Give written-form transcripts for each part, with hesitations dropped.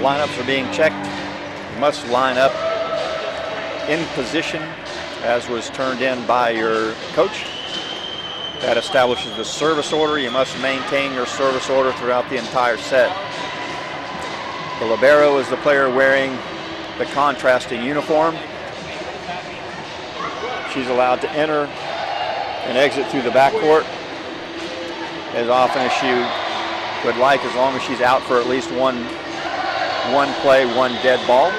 Lineups are being checked. You must line up in position as was turned in by your coach. That establishes the service order. You must maintain your service order throughout the entire set. The libero is the player wearing the contrasting uniform. She's allowed to enter and exit through the backcourt as often as she would like, as long as she's out for at least one play, one dead ball.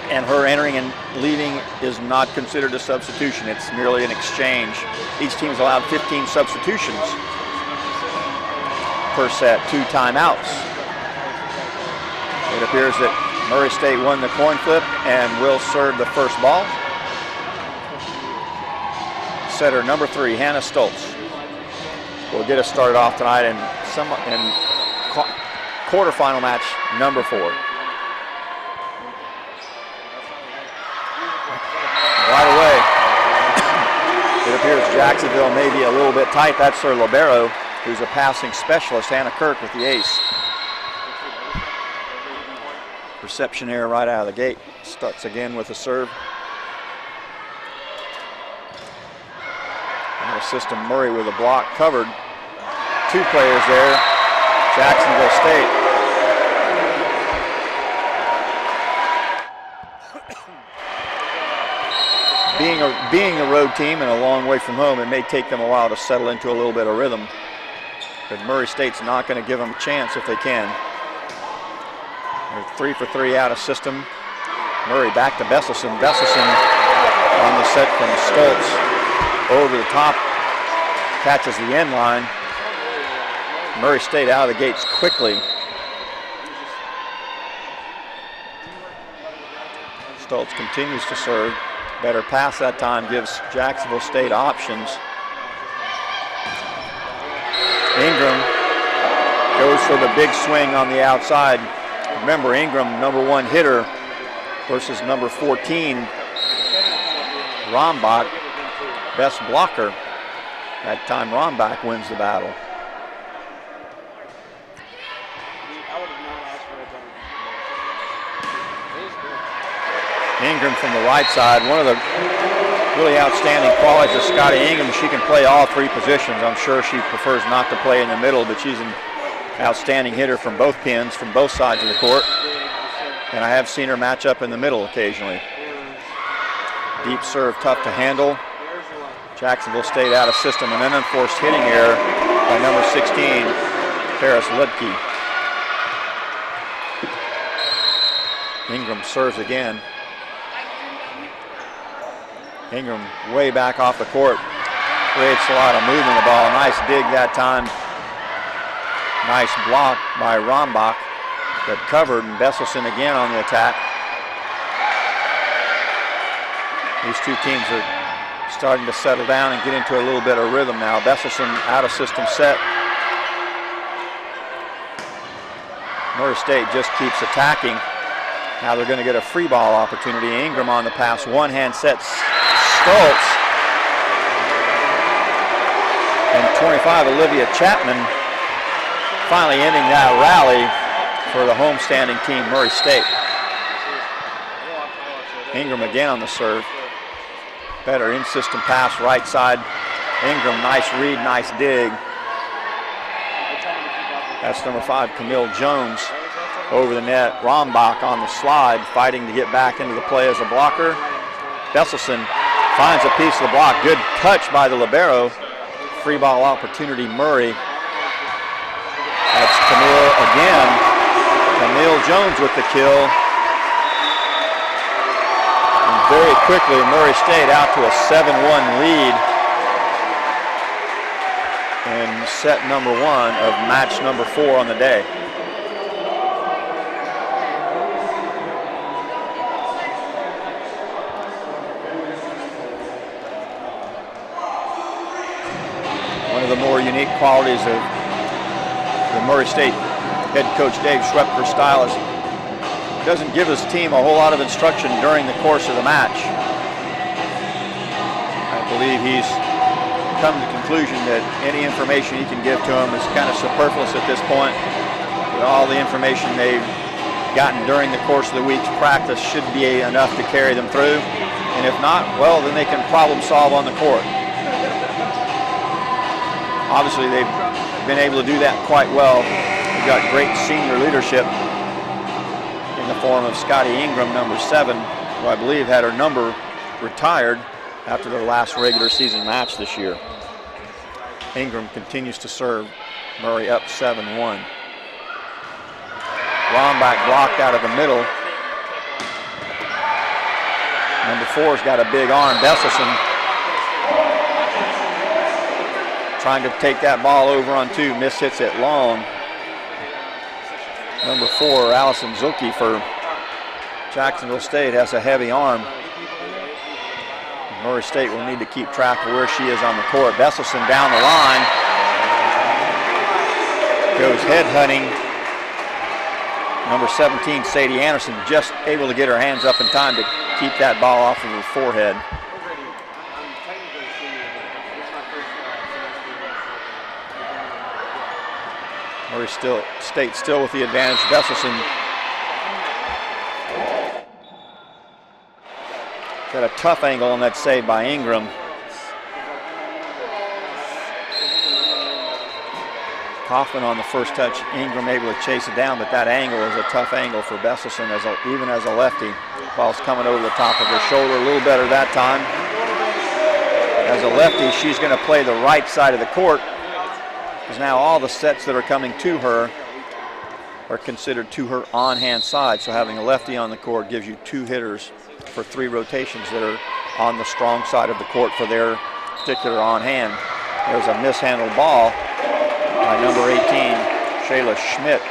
And her entering and leaving is not considered a substitution. It's merely an exchange. Each team is allowed 15 substitutions per set, 2 timeouts. It appears that Murray State won the coin flip and will serve the first ball. Setter number 3, Hannah Stoltz, will get us started off tonight in quarterfinal match number 4. Right away, it appears Jacksonville may be a little bit tight. That's their libero, who's a passing specialist, Hannah Kirk, with the ace. Reception error right out of the gate. Starts again with a serve. Our system, Murray with a block covered. 2 players there, Jacksonville State. Being a road team and a long way from home, it may take them a while to settle into a little bit of rhythm. But Murray State's not going to give them a chance if they can. They're 3 for 3 out of system. Murray back to Besselson. Besselson on the set from Stoltz. Over the top, catches the end line. Murray State out of the gates quickly. Stoltz continues to serve. Better pass that time, gives Jacksonville State options. Ingram goes for the big swing on the outside. Remember, Ingram, number 1 hitter versus number 14, Rombach, best blocker. That time Rombach wins the battle. Ingram from the right side. One of the really outstanding qualities of Scotty Ingram, she can play all 3 positions. I'm sure she prefers not to play in the middle, but she's an outstanding hitter from both pins, from both sides of the court. And I have seen her match up in the middle occasionally. Deep serve, tough to handle. Jacksonville State out of system, and an unforced hitting error by number 16, Paris Ludke. Ingram serves again. Ingram way back off the court. Creates a lot of movement in the ball. Nice dig that time. Nice block by Rombach, but covered, and Besselson again on the attack. These 2 teams are starting to settle down and get into a little bit of rhythm now. Besselson out of system set. Murray State just keeps attacking. Now they're going to get a free ball opportunity. Ingram on the pass, one-hand sets Stoltz. And 25, Olivia Chapman, finally ending that rally for the homestanding team, Murray State. Ingram again on the serve. Better in-system pass, right side. Ingram, nice read, nice dig. That's number 5, Camille Jones, over the net. Rombach on the slide, fighting to get back into the play as a blocker. Besselson finds a piece of the block. Good touch by the libero. Free ball opportunity, Murray. That's Camille again. Camille Jones with the kill. And very quickly, Murray State out to a 7-1 lead in set number 1 of match number 4 on the day. One of the more unique qualities of the Murray State head coach Dave Schwepker's style is he doesn't give his team a whole lot of instruction during the course of the match. I believe he's come to the conclusion that any information he can give to them is kind of superfluous at this point. But all the information they've gotten during the course of the week's practice should be enough to carry them through. And if not, well, then they can problem solve on the court. Obviously, they've been able to do that quite well. They've got great senior leadership in the form of Scotty Ingram, number 7, who I believe had her number retired after their last regular season match this year. Ingram continues to serve. Murray up 7-1. Rombach blocked out of the middle. Number 4's got a big arm. Besselson trying to take that ball over on 2. Miss hits it long. Number 4, Allison Zuelke for Jacksonville State, has a heavy arm. Murray State will need to keep track of where she is on the court. Besselson down the line. Goes head hunting. Number 17, Sadie Anderson, just able to get her hands up in time to keep that ball off of her forehead. Murray State still with the advantage. Besselson got a tough angle on that save by Ingram. Kaufman on the first touch. Ingram able to chase it down, but that angle is a tough angle for Besselson, even as a lefty. Ball's coming over the top of her shoulder, a little better that time. As a lefty, she's going to play the right side of the court, because now all the sets that are coming to her are considered to her on-hand side. So having a lefty on the court gives you 2 hitters for 3 rotations that are on the strong side of the court for their particular on-hand. There's a mishandled ball by number 18, Shayla Schmidt,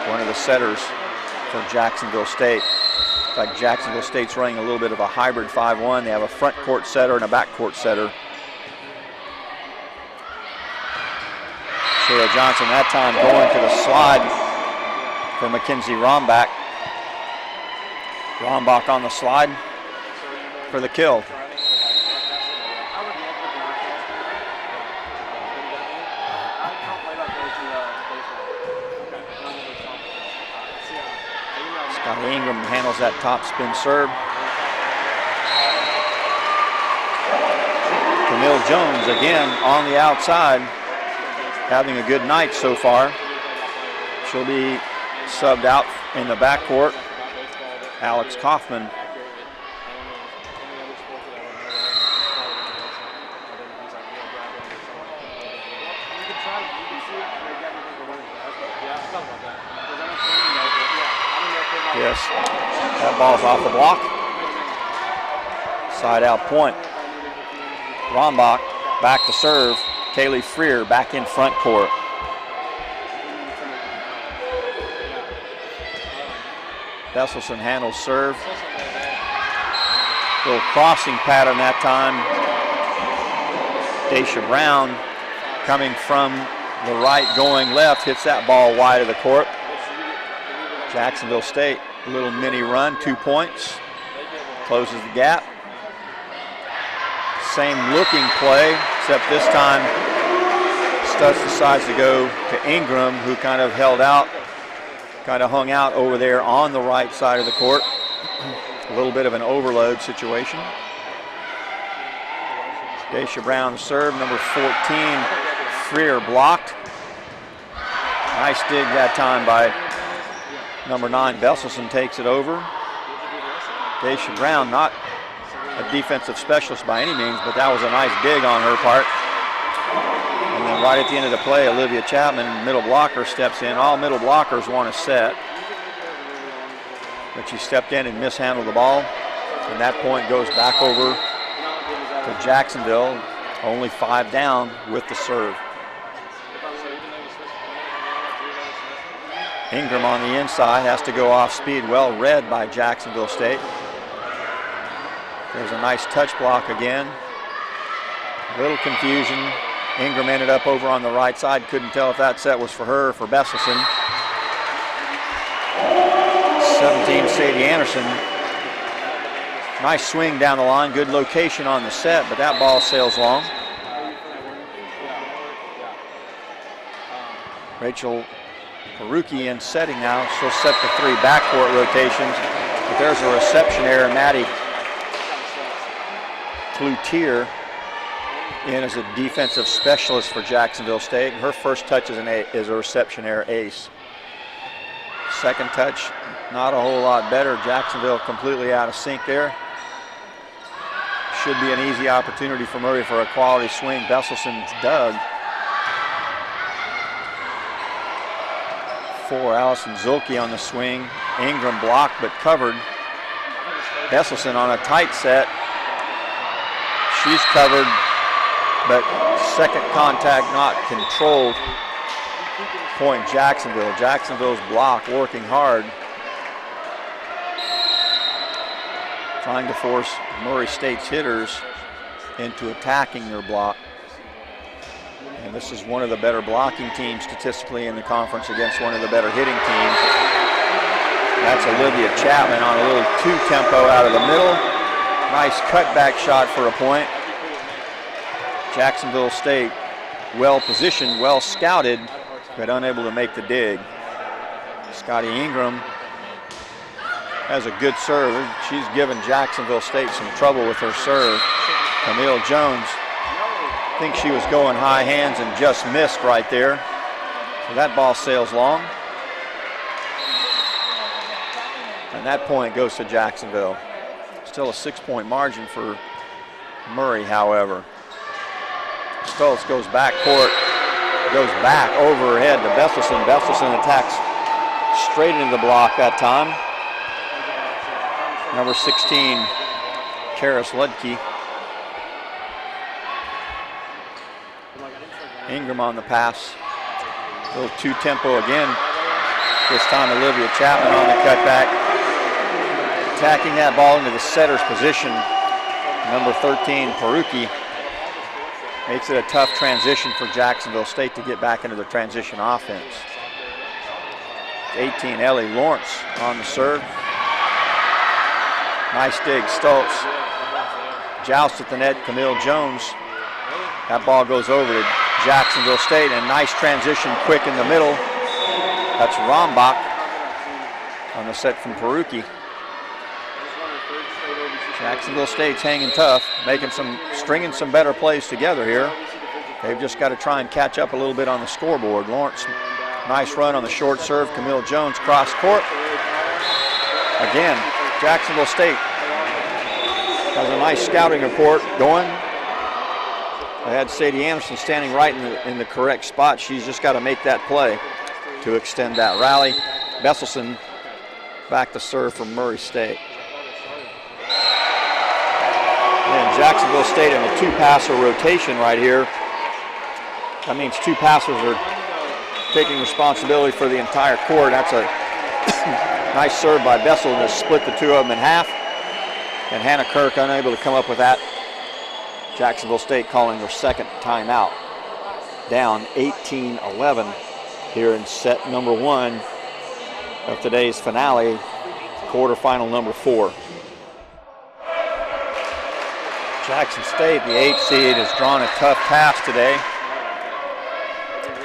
one of the setters for Jacksonville State. In fact, Jacksonville State's running a little bit of a hybrid 5-1. They have a front court setter and a back court setter. Shayla Johnson that time going to the slide for Mackenzie Rombach. Rombach on the slide for the kill. Scotty Ingram handles that top spin serve. Camille Jones again on the outside, having a good night so far. She'll be subbed out in the backcourt. Alex Kaufman. Yes, that ball's off the block. Side out point. Rombach back to serve. Kaylee Freer back in front court. Besselson handles serve. Little crossing pattern that time. Daisha Brown coming from the right, going left, hits that ball wide of the court. Jacksonville State, a little mini run, 2 points. Closes the gap. Same looking play, except this time Stutz decides to go to Ingram, who kind of held out, kind of hung out over there on the right side of the court. A little bit of an overload situation. Daisha Brown serve, number 14, Freer blocked. Nice dig that time by number 9, Besselson takes it over. Daisha Brown, not a defensive specialist by any means, but that was a nice dig on her part. And then right at the end of the play, Olivia Chapman, middle blocker, steps in. All middle blockers want a set. But she stepped in and mishandled the ball. And that point goes back over to Jacksonville, only 5 down with the serve. Ingram on the inside has to go off speed, well read by Jacksonville State. There's a nice touch block again. A little confusion. Ingram ended up over on the right side. Couldn't tell if that set was for her or for Besselson. 17, Sadie Anderson. Nice swing down the line, good location on the set, but that ball sails long. Rachel Peruki in setting now. She'll set the 3 backcourt rotations. But there's a reception error. Maddie Cloutier in as a defensive specialist for Jacksonville State. Her first touch is a reception error ace. Second touch, not a whole lot better. Jacksonville completely out of sync there. Should be an easy opportunity for Murray for a quality swing. Besselson's dug. For Allison Zulke on the swing. Ingram blocked but covered. Besselson on a tight set. She's covered, but second contact not controlled. Point Jacksonville. Jacksonville's block working hard. Trying to force Murray State's hitters into attacking their block. And this is one of the better blocking teams statistically in the conference against one of the better hitting teams. That's Olivia Chapman on a little 2-tempo out of the middle. Nice cutback shot for a point. Jacksonville State well positioned, well scouted, but unable to make the dig. Scotty Ingram has a good serve. She's given Jacksonville State some trouble with her serve. Camille Jones, I think she was going high hands and just missed right there. So that ball sails long. And that point goes to Jacksonville. Still a 6-point margin for Murray, however. Stoltz goes back court, goes back over her head to Besselson. Besselson attacks straight into the block that time. Number 16, Karis Ludke. Ingram on the pass. A little 2-tempo again. This time Olivia Chapman on the cutback. Attacking that ball into the setter's position. Number 13, Peruki. Makes it a tough transition for Jacksonville State to get back into the transition offense. 18, Ellie Lawrence on the serve. Nice dig, Stoltz. Joust at the net, Camille Jones. That ball goes over to Jacksonville State, and nice transition quick in the middle. That's Rombach on the set from Peruki. Jacksonville State's hanging tough, stringing some better plays together here. They've just got to try and catch up a little bit on the scoreboard. Lawrence, nice run on the short serve. Camille Jones cross court. Again, Jacksonville State has a nice scouting report going. They had Sadie Anderson standing right in the correct spot. She's just got to make that play to extend that rally. Besselson back to serve from Murray State. And Jacksonville State in a 2-passer rotation right here. That means 2 passers are taking responsibility for the entire court. That's a nice serve by Bessel to split the 2 of them in half. And Hannah Kirk unable to come up with that. Jacksonville State calling their second timeout. Down 18-11 here in set number 1 of today's finale, quarterfinal number 4. Jackson State, the 8th seed, has drawn a tough task today.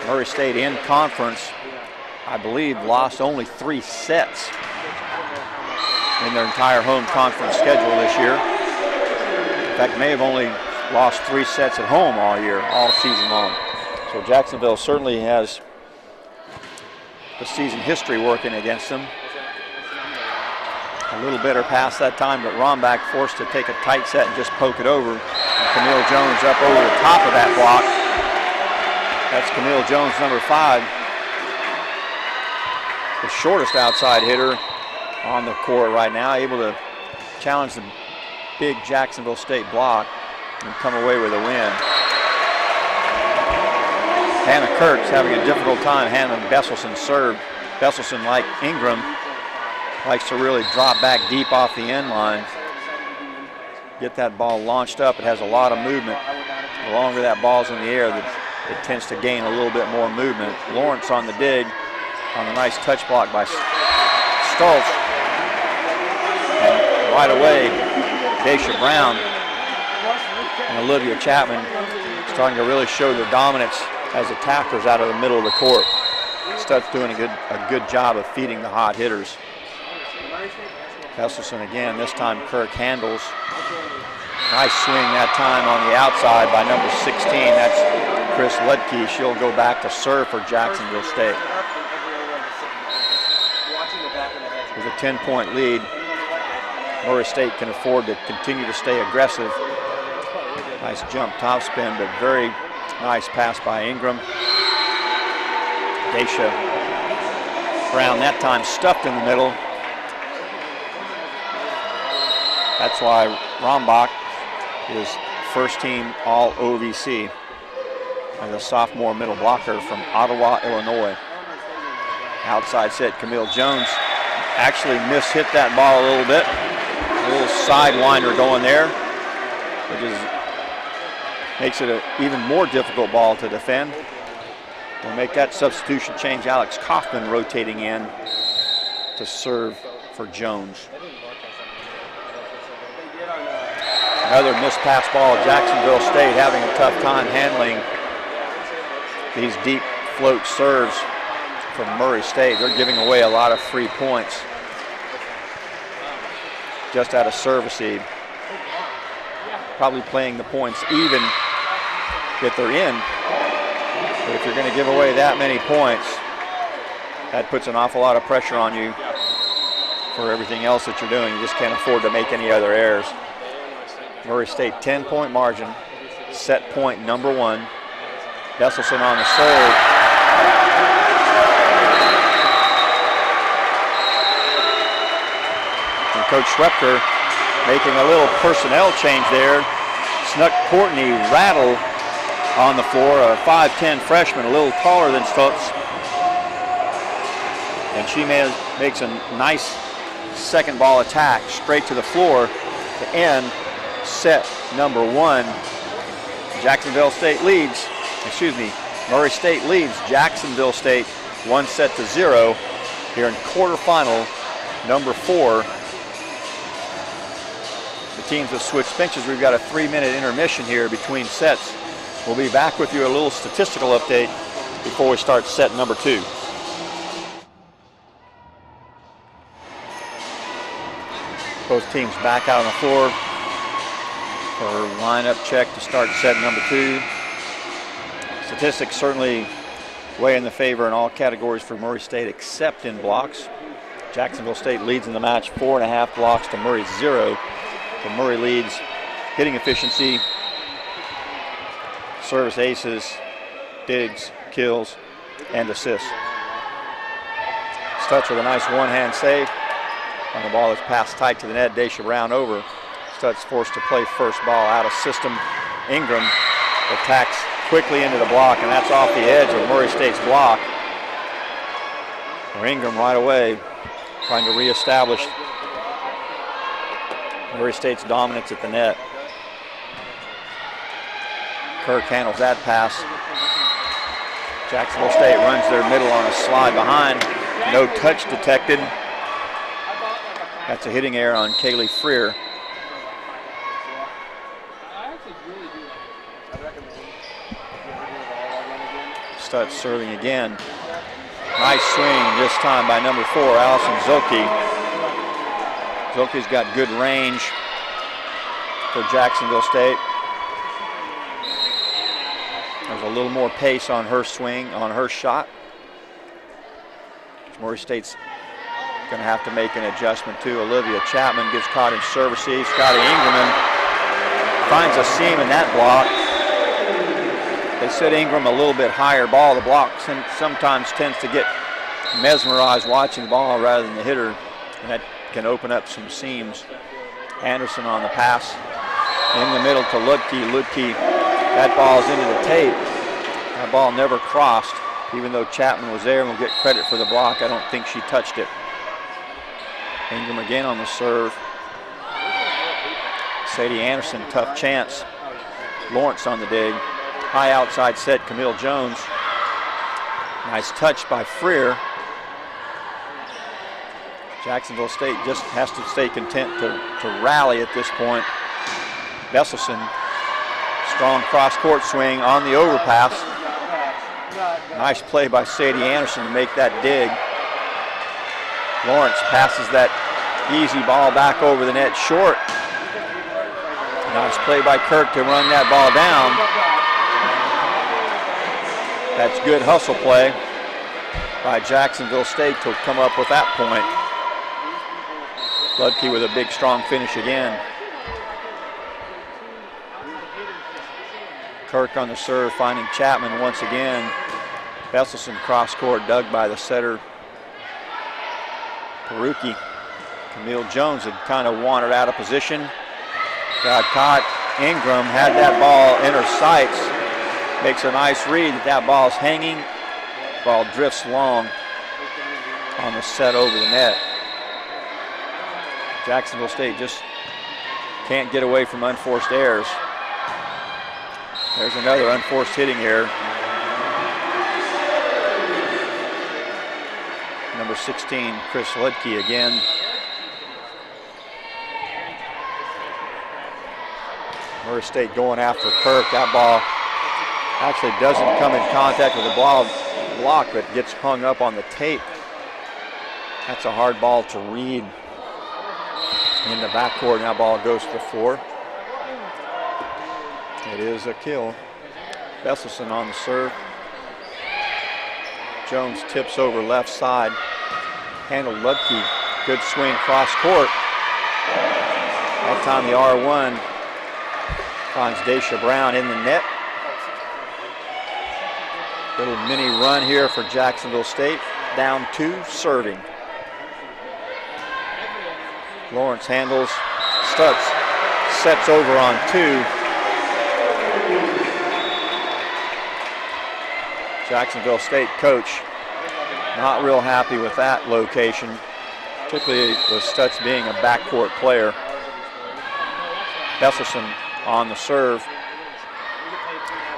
Murray State in conference, I believe, lost only 3 sets in their entire home conference schedule this year. In fact, may have only lost 3 sets at home all year, all season long. So Jacksonville certainly has the season history working against them. A little better pass that time, but Rombach forced to take a tight set and just poke it over. And Camille Jones up over the top of that block. That's Camille Jones, number 5. The shortest outside hitter on the court right now, able to challenge the big Jacksonville State block and come away with a win. Hannah Kirk's having a difficult time handling Besselson's serve. Besselson, like Ingram, likes to really drop back deep off the end line. Get that ball launched up. It has a lot of movement. The longer that ball's in the air, it tends to gain a little bit more movement. Lawrence on the dig on a nice touch block by Stoltz. And right away, Daisha Brown and Olivia Chapman starting to really show their dominance as attackers out of the middle of the court. Stud's doing a good job of feeding the hot hitters. Esselson again, this time Kirk handles. Nice swing that time on the outside by number 16. That's Chris Ludke. She'll go back to serve for Jacksonville State. With a 10-point lead, Murray State can afford to continue to stay aggressive. Nice jump topspin, but very nice pass by Ingram. Daisha Brown that time stuffed in the middle. That's why Rombach is first team all OVC as a sophomore middle blocker from Ottawa, Illinois. Outside set, Camille Jones actually mishit that ball a little bit. A little sidewinder going there, which makes it an even more difficult ball to defend. We'll make that substitution change. Alex Kaufman rotating in to serve for Jones. Another missed pass ball. Jacksonville State having a tough time handling these deep float serves from Murray State. They're giving away a lot of free points just out of service seed. Probably playing the points even if they're in. But if you're going to give away that many points, that puts an awful lot of pressure on you for everything else that you're doing. You just can't afford to make any other errors. Murray State 10-point margin, set point number 1. Besselson on the serve. And Coach Schweppker making a little personnel change there. Snuck Courtney Rattle on the floor, a 5'10" freshman, a little taller than Stutz. And she makes a nice second ball attack straight to the floor to end set number 1. Murray State leads Jacksonville State 1-0 here in quarterfinal number 4. The teams have switched benches. We've got a 3-minute intermission here between sets. We'll be back with you a little statistical update before we start set number 2. Both teams back out on the floor for lineup check to start set number 2. Statistics certainly way in the favor in all categories for Murray State except in blocks. Jacksonville State leads in the match 4.5 blocks to Murray's 0. So Murray leads hitting efficiency, service aces, digs, kills, and assists. Stutz with a nice one-hand save on the ball that's passed tight to the net. Daisha Brown over. Stutz forced to play first ball out of system. Ingram attacks quickly into the block, and that's off the edge of Murray State's block. Ingram right away trying to reestablish Murray State's dominance at the net. Kirk handles that pass. Jacksonville State runs their middle on a slide behind. No touch detected. That's a hitting error on Kaylee Freer. Stutz serving again. Nice swing this time by number 4, Allison Zilke. Zilke's got good range for Jacksonville State. There's a little more pace on her swing, on her shot. Murray State's going to have to make an adjustment too. Olivia Chapman gets caught in service seat. Scotty Ingram finds a seam in that block. They said Ingram a little bit higher ball. The block sometimes tends to get mesmerized watching the ball rather than the hitter, and that can open up some seams. Anderson on the pass in the middle to Ludke. Ludke, that ball's into the tape. That ball never crossed, even though Chapman was there and will get credit for the block. I don't think she touched it. Ingram again on the serve. Sadie Anderson, tough chance. Lawrence on the dig. High outside set, Camille Jones. Nice touch by Freer. Jacksonville State just has to stay content to rally at this point. Besselson, strong cross-court swing on the overpass. Nice play by Sadie Anderson to make that dig. Lawrence passes that easy ball back over the net short. Nice play by Kirk to run that ball down. That's good hustle play by Jacksonville State to come up with that point. Ludke with a big, strong finish again. Kirk on the serve, finding Chapman once again. Besselson cross court, dug by the setter, Peruki. Camille Jones had kind of wandered out of position. Got caught. Ingram had that ball in her sights. Makes a nice read. That ball's hanging. Ball drifts long on the set over the net. Jacksonville State just can't get away from unforced errors. There's another unforced hitting error. Number 16, Chris Ludke again. Murray State going after Kirk. That ball actually doesn't come in contact with the block, but gets hung up on the tape. That's a hard ball to read in the backcourt. Now ball goes to the floor. It is a kill. Besselson on the serve. Jones tips over left side. Handled Ludke. Good swing cross court. That time the R1 finds Daisha Brown in the net. Little mini run here for Jacksonville State. Down 2, serving. Lawrence handles. Stutz sets over on 2. Jacksonville State coach not real happy with that location, particularly with Stutz being a backcourt player. Besselson on the serve.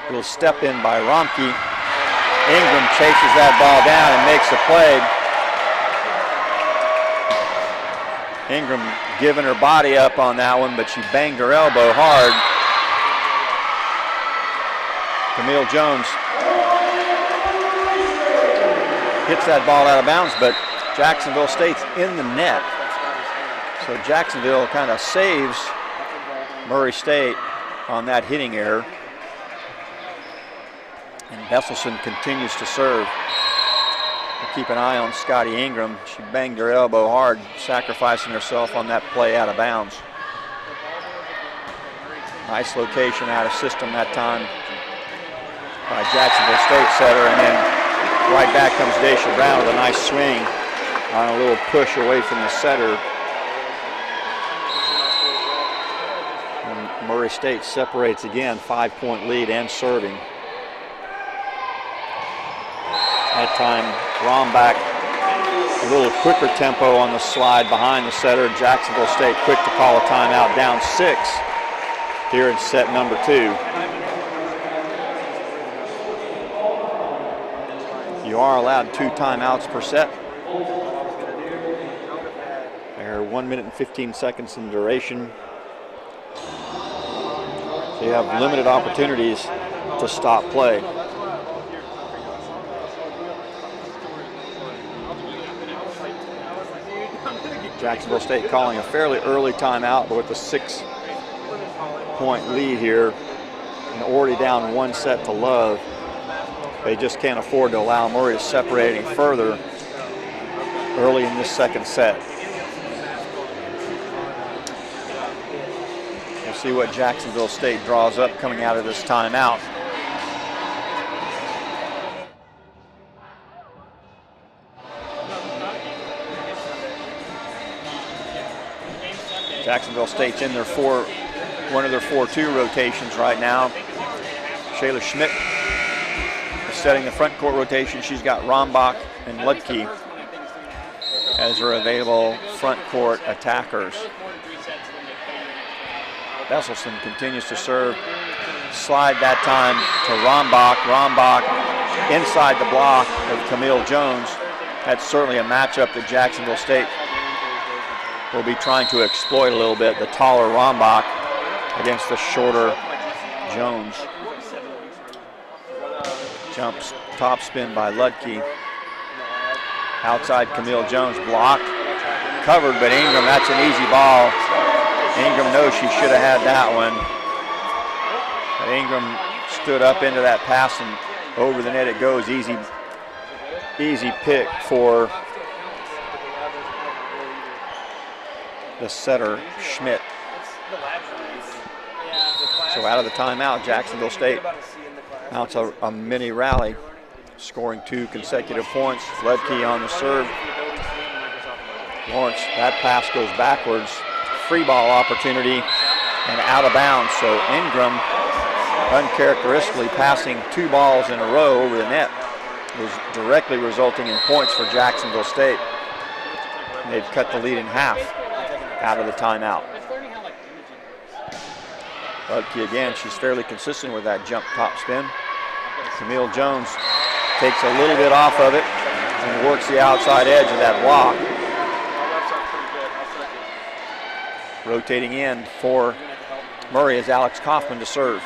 Little step in by Romke. Ingram chases that ball down and makes a play. Ingram giving her body up on that one, but she banged her elbow hard. Camille Jones hits that ball out of bounds, but Jacksonville State's in the net. So Jacksonville kind of saves Murray State on that hitting error. And Besselson continues to serve. We'll keep an eye on Scotty Ingram. She banged her elbow hard, sacrificing herself on that play out of bounds. Nice location out of system that time by Jacksonville State setter, and then right back comes Daisha Brown with a nice swing on a little push away from the setter. And Murray State separates again, 5-point lead and serving. That time, Rombach, a little quicker tempo on the slide behind the setter. Jacksonville State quick to call a timeout, down 6 here in set number 2. You are allowed 2 timeouts per set. They're 1 minute and 15 seconds in duration. So you have limited opportunities to stop play. Jacksonville State calling a fairly early timeout, but with a 6-point lead here and already down 1 set to love. They just can't afford to allow Murray to separate any further early in this second set. We'll see what Jacksonville State draws up coming out of this timeout. Jacksonville State's in their one of their 4-2 rotations right now. Shayla Schmidt is setting the front court rotation. She's got Rombach and Ludke as her available front court attackers. Besselson continues to serve. Slide that time to Rombach. Rombach inside the block of Camille Jones. That's certainly a matchup that Jacksonville State will be trying to exploit a little bit, the taller Rombach against the shorter Jones. Jumps topspin by Ludke. Outside Camille Jones blocked, covered, but Ingram, that's an easy ball. Ingram knows she should have had that one. But Ingram stood up into that pass and over the net it goes. Easy pick for the setter, Schmidt. So out of the timeout, Jacksonville State mounts a mini rally, scoring 2 consecutive points. Ludke on the serve. Lawrence, that pass goes backwards. Free ball opportunity and out of bounds. So Ingram, uncharacteristically passing 2 balls in a row over the net, was directly resulting in points for Jacksonville State. They've cut the lead in half out of the timeout. Ludke again, she's fairly consistent with that jump top spin. Camille Jones takes a little bit off of it and works the outside edge of that block. Rotating in for Murray is Alex Kaufman to serve.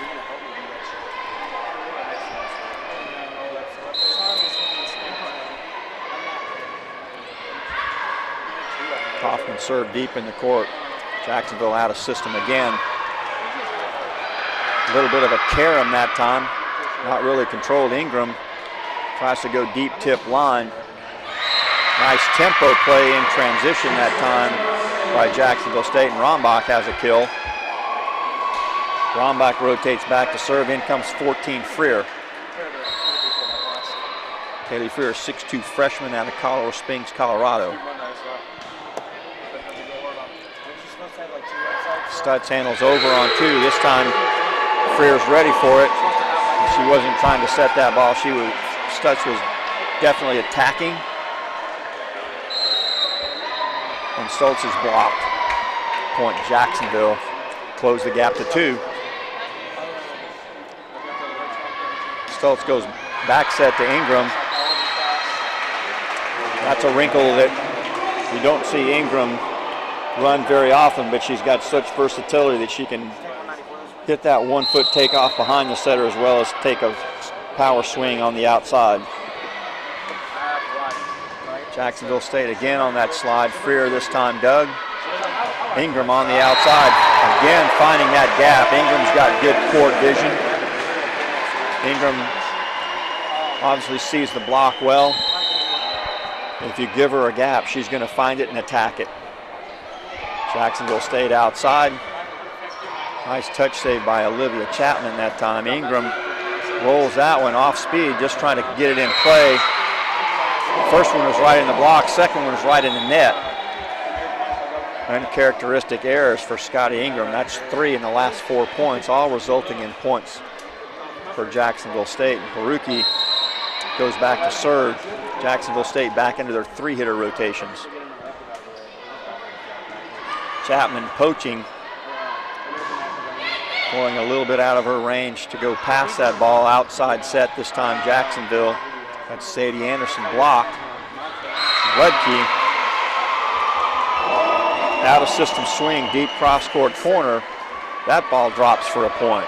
Kaufman served deep in the court. Jacksonville out of system again. A little bit of a carom that time. Not really controlled. Ingram tries to go deep tip line. Nice tempo play in transition that time by Jacksonville State, and Rombach has a kill. Rombach rotates back to serve. In comes 14 Freer. Kaylee Freer, 6'2" freshman out of Colorado Springs, Colorado. Stutz handles over on 2. This time Freer's ready for it. She wasn't trying to set that ball. Stutz was definitely attacking. And Stoltz is blocked. Point Jacksonville. Close the gap to 2. Stoltz goes back set to Ingram. That's a wrinkle that you don't see Ingram run very often, but she's got such versatility that she can hit that 1-foot takeoff behind the setter as well as take a power swing on the outside. Jacksonville State again on that slide. Freer this time dug. Ingram on the outside. Again finding that gap. Ingram's got good court vision. Ingram obviously sees the block well. If you give her a gap, she's going to find it and attack it. Jacksonville State outside. Nice touch save by Olivia Chapman that time. Ingram rolls that one off speed, just trying to get it in play. First one was right in the block, second one was right in the net. Uncharacteristic errors for Scotty Ingram. That's 3 in the last 4 points, all resulting in points for Jacksonville State. And Peruki goes back to serve. Jacksonville State back into their 3-hitter rotations. Chapman poaching, going a little bit out of her range to go past that ball. Outside set this time, Jacksonville. That's Sadie Anderson blocked. Ludke, out of system swing, deep cross-court corner. That ball drops for a point.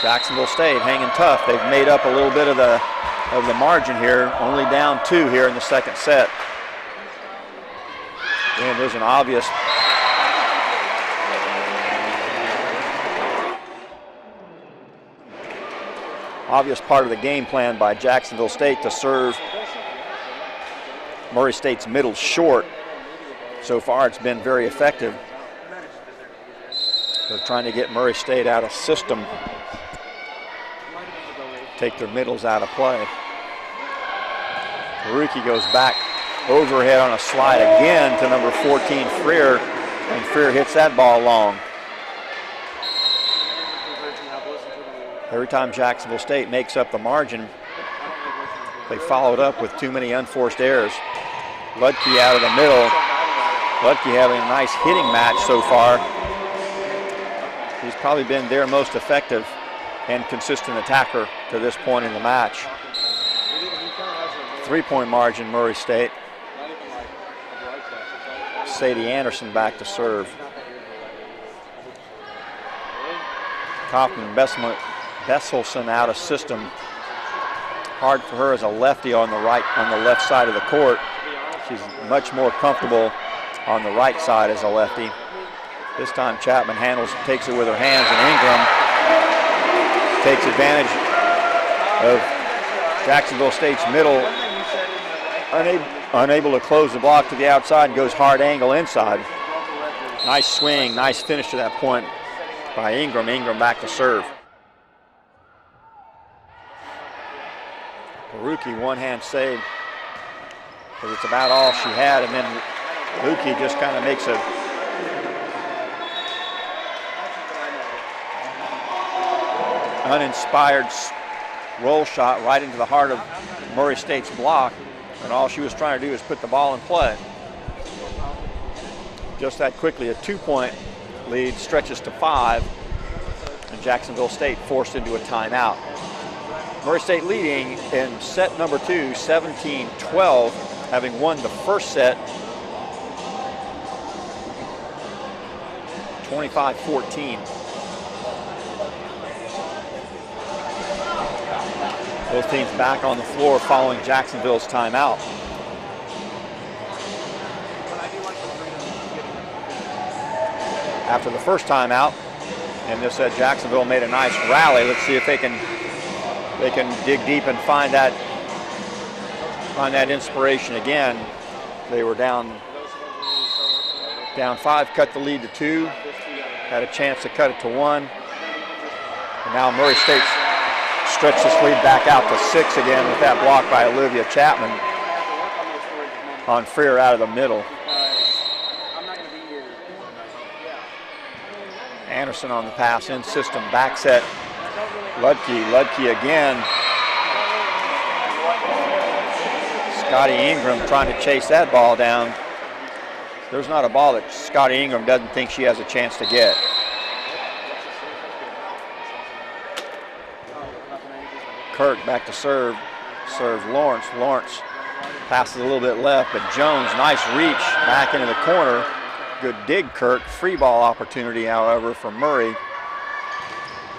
Jacksonville State hanging tough. They've made up a little bit of the margin here. Only down 2 here in the second set. And there's an obvious part of the game plan by Jacksonville State to serve Murray State's middle short. So far it's been very effective. They're trying to get Murray State out of system, take their middles out of play. Peruki goes back overhead on a slide again to number 14 Freer, and Freer hits that ball long. Every time Jacksonville State makes up the margin, they followed up with too many unforced errors. Ludke out of the middle. Ludke having a nice hitting match so far. He's probably been their most effective and consistent attacker to this point in the match. 3-point margin, Murray State. Sadie Anderson back to serve. Kaufman Besselson out of system. Hard for her as a lefty on the left side of the court. She's much more comfortable on the right side as a lefty. This time Chapman takes it with her hands, and Ingram takes advantage of Jacksonville State's middle, unable to close the block to the outside, and goes hard angle inside. Nice swing, nice finish to that point by Ingram. Ingram back to serve. Baruki one-hand save, because it's about all she had, and then Luki just kind of makes a uninspired roll shot right into the heart of Murray State's block, and all she was trying to do is put the ball in play. Just that quickly, a 2-point lead stretches to 5, and Jacksonville State forced into a timeout. Murray State leading in set number 2, 17-12, having won the first set 25-14. Both teams back on the floor following Jacksonville's timeout. After the first timeout, and this said Jacksonville made a nice rally. Let's see if they can dig deep and find that inspiration again. They were down 5, cut the lead to 2, had a chance to cut it to 1, and now Murray State stretched this lead back out to 6 again with that block by Olivia Chapman on Freer out of the middle. Anderson on the pass, in system, back set. Ludke again. Scotty Ingram trying to chase that ball down. There's not a ball that Scotty Ingram doesn't think she has a chance to get. Kirk back to serve. Serve Lawrence. Lawrence passes a little bit left, but Jones, nice reach back into the corner. Good dig, Kirk. Free ball opportunity, however, for Murray.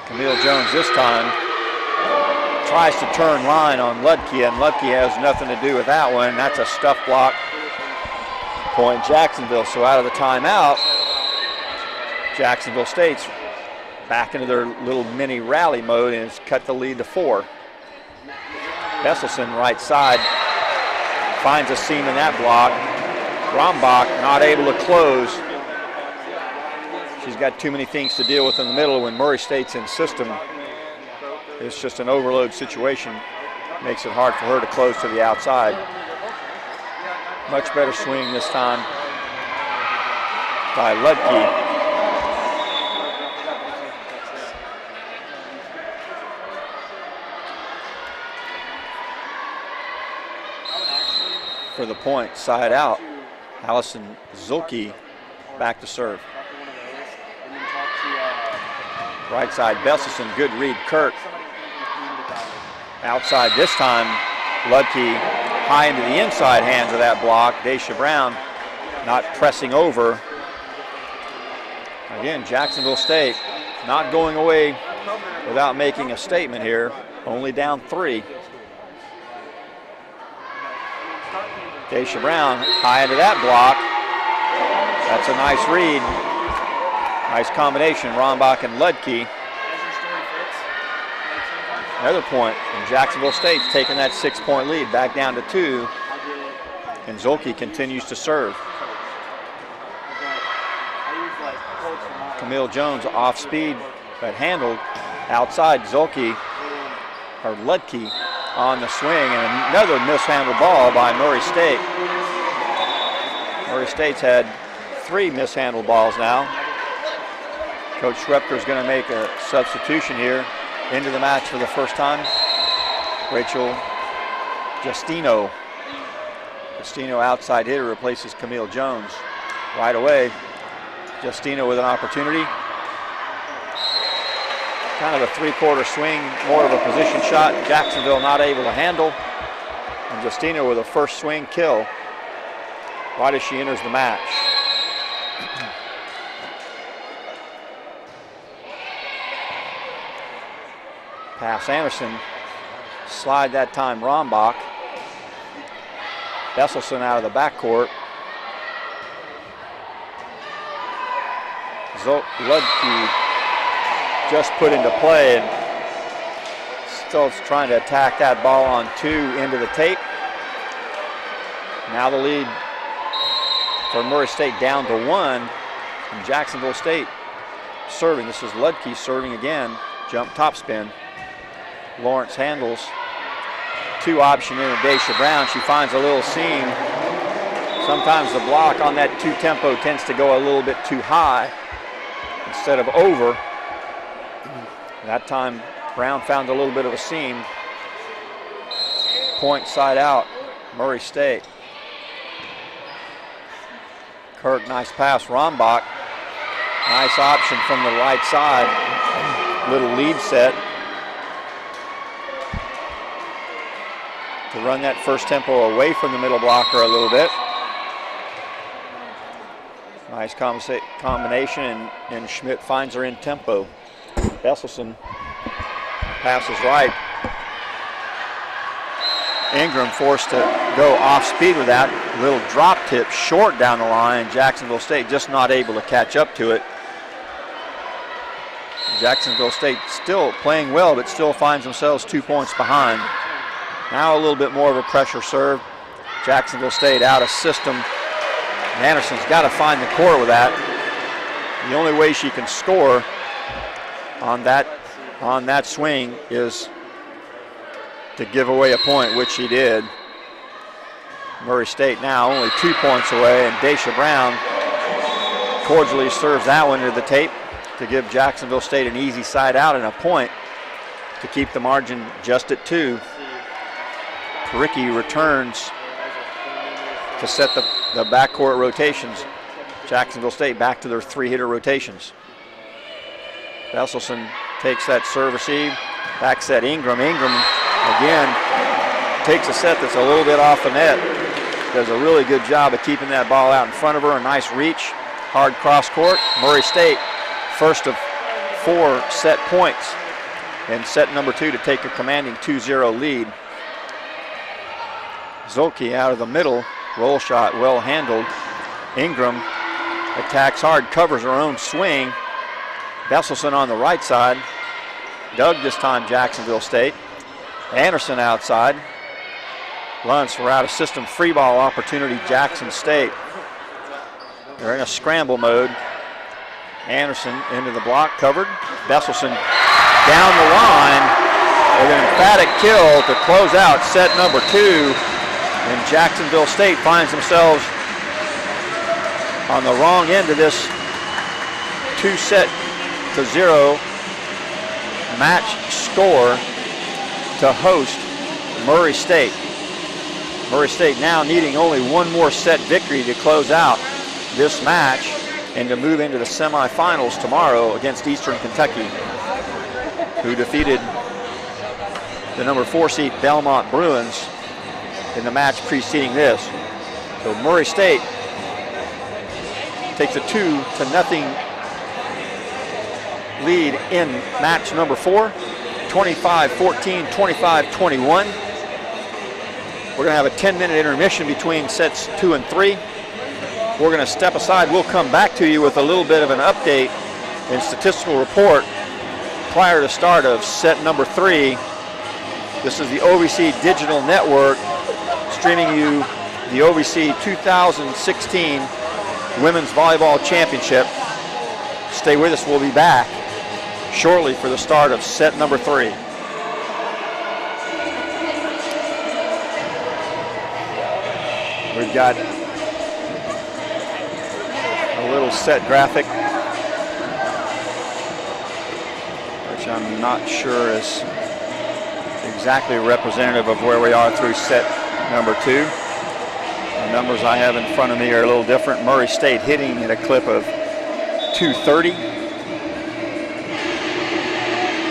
Camille Jones this time tries to turn line on Ludke, and Ludke has nothing to do with that one. That's a stuff block. Point Jacksonville. So out of the timeout, Jacksonville State's back into their little mini rally mode and has cut the lead to 4. Besselson, right side, finds a seam in that block. Rombach not able to close. She's got too many things to deal with in the middle when Murray State's in system. It's just an overload situation. Makes it hard for her to close to the outside. Much better swing this time by Ludke. For the point, side out. Allison Zulke back to serve. Right side, Besselson, good read, Kirk. Outside this time, Ludke high into the inside hands of that block. Daisha Brown not pressing over. Again, Jacksonville State not going away without making a statement here. Only down 3. Daisha Brown high into that block. That's a nice read. Nice combination, Rombach and Ludke. Another point, and Jacksonville State's taking that 6-point lead back down to 2. And Zulke continues to serve. Camille Jones off speed, but handled outside. Zulke, or Ludke, on the swing, and another mishandled ball by Murray State. Murray State's had 3 mishandled balls now. Coach Schwepker is going to make a substitution here into the match for the first time. Rachel Justino. Justino, outside hitter, replaces Camille Jones. Right away, Justino with an opportunity. Kind of a 3-quarter swing, more of a position shot. Jacksonville not able to handle. And Justino with a first swing kill right as she enters the match. Pass Anderson. Slide that time, Rombach. Besselson out of the backcourt. Ludke just put into play and still trying to attack that ball on 2 into the tape. Now the lead for Murray State down to 1. And Jacksonville State serving. This is Ludke serving again. Jump topspin. Lawrence handles. 2 option in Daisha Brown. She finds a little seam. Sometimes the block on that 2 tempo tends to go a little bit too high instead of over. That time Brown found a little bit of a seam. Point side out, Murray State. Kirk, nice pass. Rombach, nice option from the right side. Little lead set to run that first tempo away from the middle blocker a little bit. Nice combination, and Schmidt finds her in tempo. Besselson passes right. Ingram forced to go off speed with that. Little drop tip short down the line. Jacksonville State just not able to catch up to it. Jacksonville State still playing well, but still finds themselves 2 points behind. Now a little bit more of a pressure serve. Jacksonville State out of system. Anderson's got to find the court with that. The only way she can score on that swing is to give away a point, which she did. Murray State now only 2 points away, and Daisha Brown cordially serves that one to the tape to give Jacksonville State an easy side out and a point to keep the margin just at 2. Ricky returns to set the backcourt rotations. Jacksonville State back to their 3-hitter rotations. Besselson takes that serve receive. Back set Ingram. Ingram again takes a set that's a little bit off the net. Does a really good job of keeping that ball out in front of her. A nice reach. Hard cross court. Murray State first of 4 set points in set number 2 to take a commanding 2-0 lead. Zolke out of the middle. Roll shot well handled. Ingram attacks hard, covers her own swing. Besselson on the right side. Dug this time, Jacksonville State. Anderson outside. Luntz for out of system free ball opportunity, Jackson State. They're in a scramble mode. Anderson into the block, covered. Besselson down the line with an emphatic kill to close out set number 2. And Jacksonville State finds themselves on the wrong end of this 2-0 match score to host Murray State. Murray State now needing only 1 more set victory to close out this match and to move into the semifinals tomorrow against Eastern Kentucky, who defeated the number 4 seed Belmont Bruins in the match preceding this. So Murray State takes a 2-0 lead in match number 4, 25-14, 25-21. We're gonna have a 10-minute intermission between sets 2 and 3. We're gonna step aside. We'll come back to you with a little bit of an update and statistical report prior to start of set number 3. This is the OVC Digital Network streaming you the OVC 2016 Women's Volleyball Championship. Stay with us. We'll be back shortly for the start of set number 3. We've got a little set graphic, which I'm not sure is exactly representative of where we are through set number 2. The numbers I have in front of me are a little different. Murray State hitting at a clip of 230.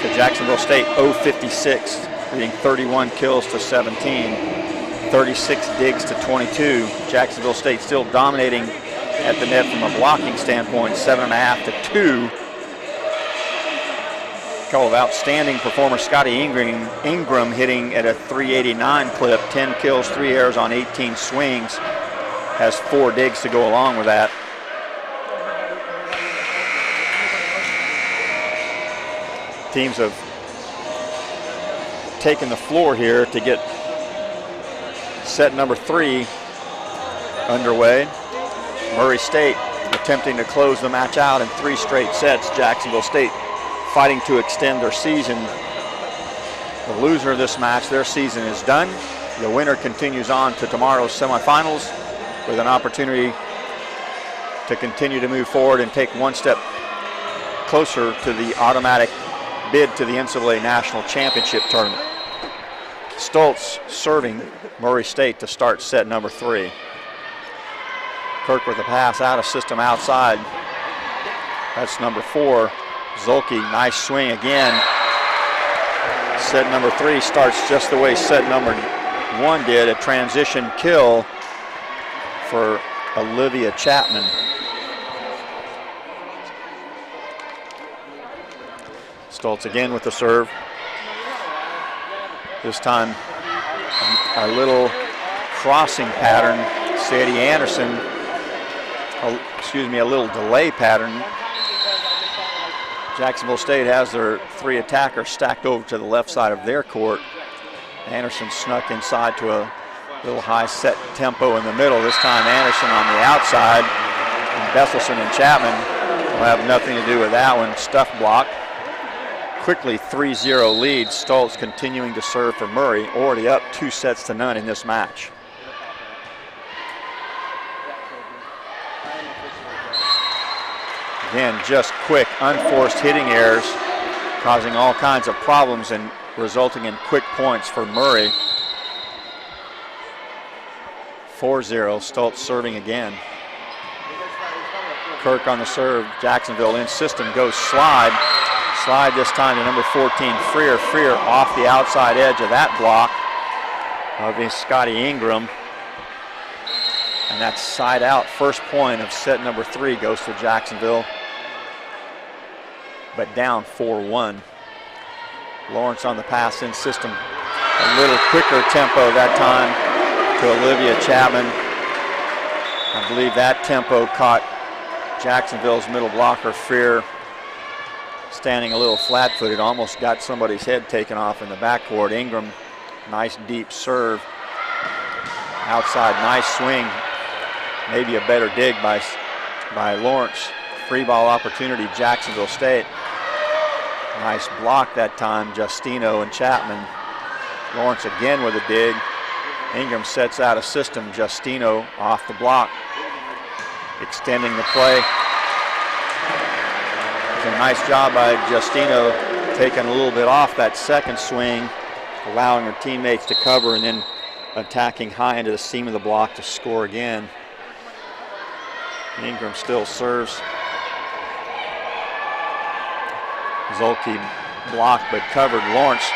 To Jacksonville State 056, leading 31 kills to 17, 36 digs to 22. Jacksonville State still dominating at the net from a blocking standpoint, 7.5 to 2. couple of outstanding performers. Scotty Ingram hitting at a .389 clip, 10 kills, 3 errors on 18 swings. Has 4 digs to go along with that. Teams have taken the floor here to get set number 3 underway. Murray State attempting to close the match out in 3 straight sets. Jacksonville State fighting to extend their season. The loser of this match, their season is done. The winner continues on to tomorrow's semifinals with an opportunity to continue to move forward and take one step closer to the automatic bid to the NCAA National Championship Tournament. Stoltz serving Murray State to start set number 3. Kirk with a pass out of system outside. That's number 4. Zolke, nice swing again. Set number 3 starts just the way set number 1 did, a transition kill for Olivia Chapman. Stoltz again with the serve. This time a little crossing pattern. Sadie Anderson, a little delay pattern. Jacksonville State has their 3 attackers stacked over to the left side of their court. Anderson snuck inside to a little high set tempo in the middle. This time Anderson on the outside. And Besselson and Chapman will have nothing to do with that one. Stuff block. Quickly 3-0 lead. Stoltz continuing to serve for Murray, already up 2-0 in this match. Again, just quick, unforced hitting errors, causing all kinds of problems and resulting in quick points for Murray. 4-0, Stoltz serving again. Kirk on the serve, Jacksonville in system, goes slide. Slide this time to number 14, Freer. Freer off the outside edge of that block of Scotty Ingram. And that's side out. First point of set number 3 goes to Jacksonville, but down 4-1. Lawrence on the pass in system. A little quicker tempo that time to Olivia Chapman. I believe that tempo caught Jacksonville's middle blocker, Freer, standing a little flat-footed, almost got somebody's head taken off in the backcourt. Ingram, nice deep serve. Outside, nice swing. Maybe a better dig by Lawrence. Free ball opportunity, Jacksonville State. Nice block that time, Justino and Chapman. Lawrence again with a dig. Ingram sets out a system. Justino off the block, extending the play. It's a nice job by Justino, taking a little bit off that second swing, allowing her teammates to cover and then attacking high into the seam of the block to score again. Ingram still serves. Zolke blocked but covered. Lawrence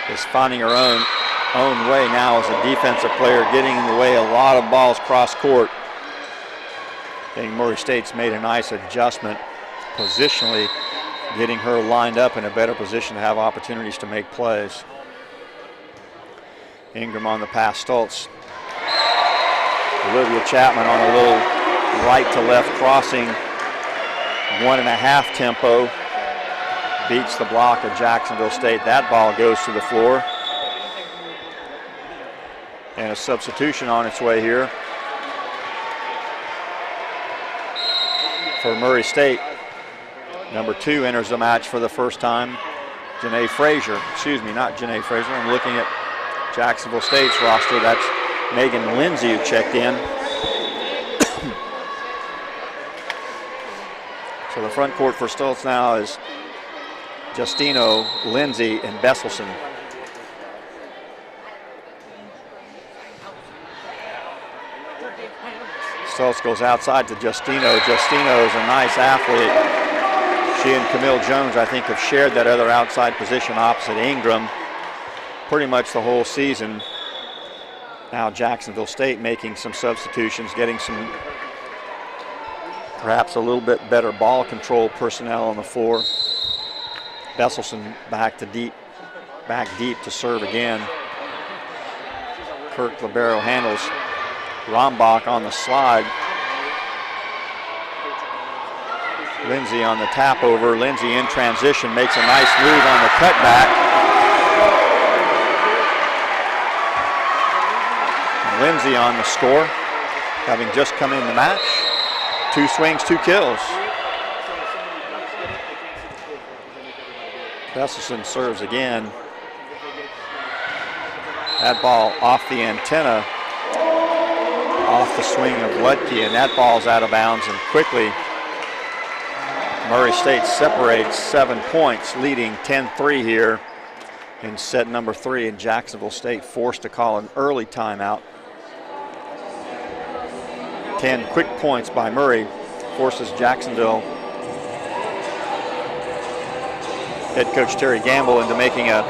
is finding her own way now as a defensive player, getting in the way a lot of balls cross court. I think Murray State's made a nice adjustment positionally, getting her lined up in a better position to have opportunities to make plays. Ingram on the pass, Stoltz. Olivia Chapman on a little right to left crossing, 1.5 tempo. Beats the block of Jacksonville State. That ball goes to the floor. And a substitution on its way here for Murray State. Number 2 enters the match for the first time. Janae Frazier, excuse me, not Janae Frazier. I'm looking at Jacksonville State's roster. That's Megan Lindsay who checked in. So the front court for Stoltz now is Justino, Lindsay, and Besselson. Stoltz goes outside to Justino. Justino is a nice athlete. She and Camille Jones, I think, have shared that other outside position opposite Ingram pretty much the whole season. Now Jacksonville State making some substitutions, getting some perhaps a little bit better ball control personnel on the floor. Besselson back deep to serve again. Kirk Libero handles Rombach on the slide. Lindsay on the tap over. Lindsay in transition makes a nice move on the cutback. Lindsay on the score, having just come in the match. 2 swings, 2 kills. Besselson serves again. That ball off the antenna, off the swing of Ludke, and that ball's out of bounds, and quickly Murray State separates 7 points, leading 10-3 here in set number 3, and Jacksonville State forced to call an early timeout. 10 quick points by Murray forces Jacksonville head coach Terry Gamble into making a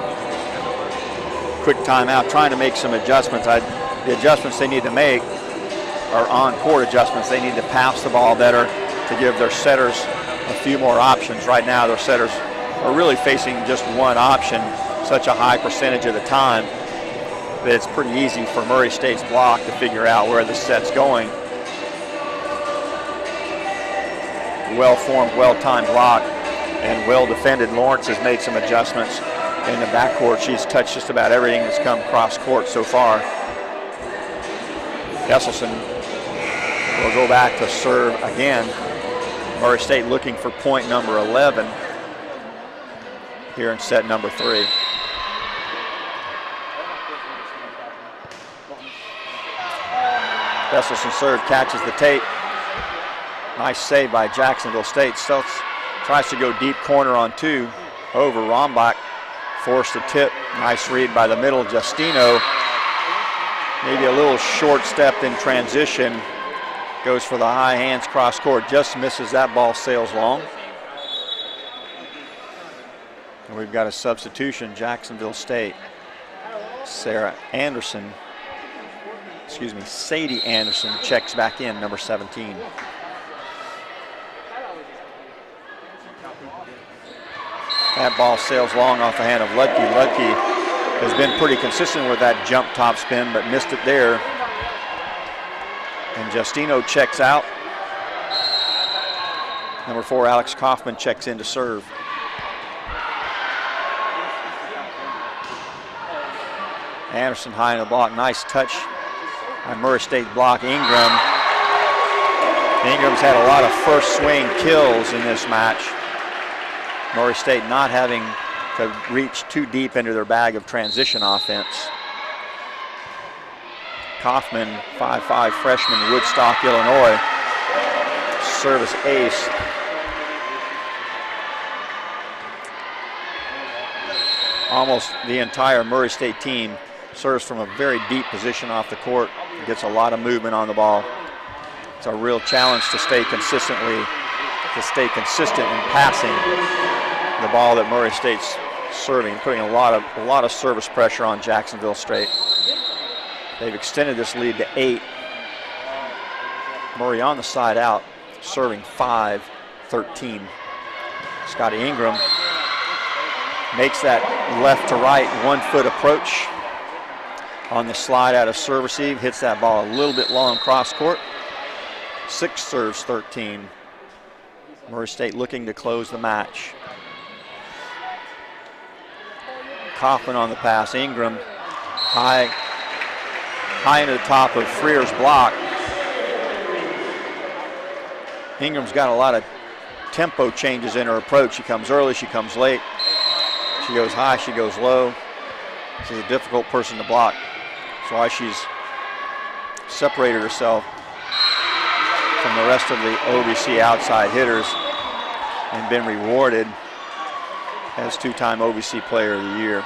quick timeout, trying to make some adjustments. The adjustments they need to make are on-court adjustments. They need to pass the ball better to give their setters a few more options. Right now, their setters are really facing just one option such a high percentage of the time that it's pretty easy for Murray State's block to figure out where the set's going. Well-formed, well-timed block and well-defended. Lawrence has made some adjustments in the backcourt. She's touched just about everything that's come cross-court so far. Besselson will go back to serve again. Murray State looking for point number 11 here in set number 3. Besselson serve, catches the tape. Nice save by Jacksonville State. Still tries to go deep corner on 2 over Rombach. Forced a tip. Nice read by the middle, Justino. Maybe a little short-stepped in transition. Goes for the high hands cross court. Just misses that ball, sails long. And we've got a substitution, Jacksonville State. Sadie Anderson checks back in, number 17. That ball sails long off the hand of Ludke. Ludke has been pretty consistent with that jump top spin, but missed it there. And Justino checks out. Number 4, Alex Kaufman checks in to serve. Anderson high in the block. Nice touch on Murray State block. Ingram's had a lot of first swing kills in this match. Murray State not having to reach too deep into their bag of transition offense. Kaufman, 5'5" freshman, Woodstock, Illinois. Service ace. Almost the entire Murray State team serves from a very deep position off the court. Gets a lot of movement on the ball. It's a real challenge to stay consistent in passing the ball that Murray State's serving, putting a lot of service pressure on Jacksonville State. They've extended this lead to 8. Murray on the side out, serving 5-13. Scotty Ingram makes that left to right 1-foot approach on the slide out of serve receive, hits that ball a little bit long cross court. 6 serves 13. Murray State looking to close the match. Kaufman on the pass. Ingram high into the top of Freer's block. Ingram's got a lot of tempo changes in her approach. She comes early, she comes late. She goes high, she goes low. She's a difficult person to block. That's why she's separated herself from the rest of the OVC outside hitters and been rewarded as 2-time OVC Player of the Year.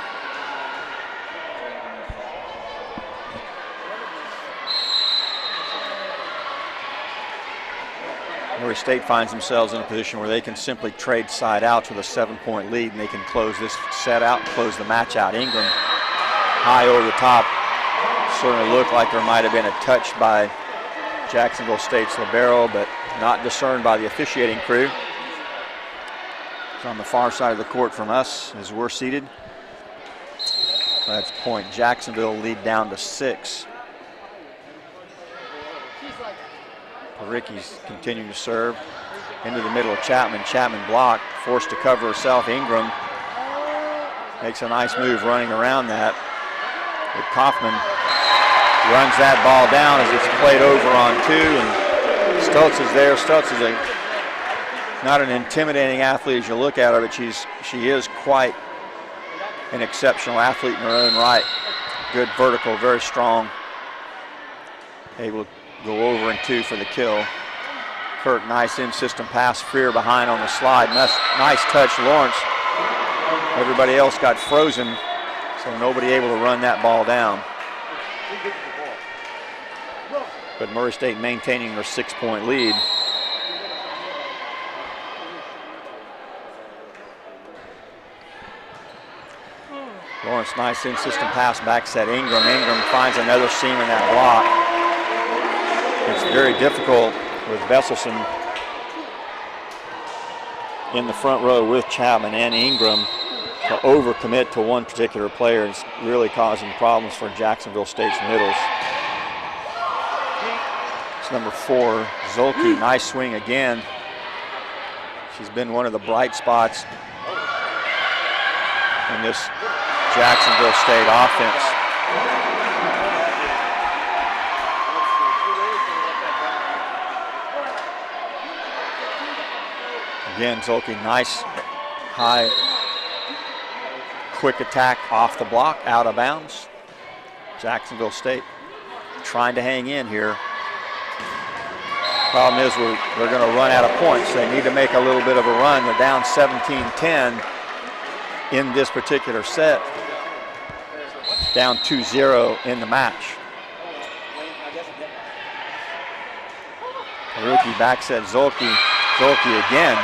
Murray State finds themselves in a position where they can simply trade side outs with a 7-point lead, and they can close this set out and close the match out. Ingram high over the top. Certainly looked like there might have been a touch by Jacksonville State's Libero, but not discerned by the officiating crew. It's on the far side of the court from us as we're seated. That's point. Jacksonville lead down to 6. Ricky's continuing to serve into the middle of Chapman. Chapman blocked, forced to cover herself. Ingram makes a nice move running around that. But Kaufman runs that ball down as it's played over on 2, and Stutz is there. Stutz is not an intimidating athlete as you look at her, but she is quite an exceptional athlete in her own right. Good vertical, very strong. Able to go over and 2 for the kill. Kirk, nice in-system pass. Freer behind on the slide. Nice touch, Lawrence. Everybody else got frozen, so nobody able to run that ball down. But Murray State maintaining their 6-point lead. Lawrence, nice in-system pass, back set Ingram. Ingram finds another seam in that block. It's very difficult with Besselson in the front row with Chapman and Ingram to overcommit to one particular player. It's really causing problems for Jacksonville State's middles. It's number 4, Zolke. Nice swing again. She's been one of the bright spots in this Jacksonville State offense. Again, Zolke, nice high, quick attack off the block, out of bounds. Jacksonville State trying to hang in here. Problem is they're going to run out of points. They need to make a little bit of a run. They're down 17-10 in this particular set. Down 2-0 in the match. Rookie back set Zolke. Zolke again.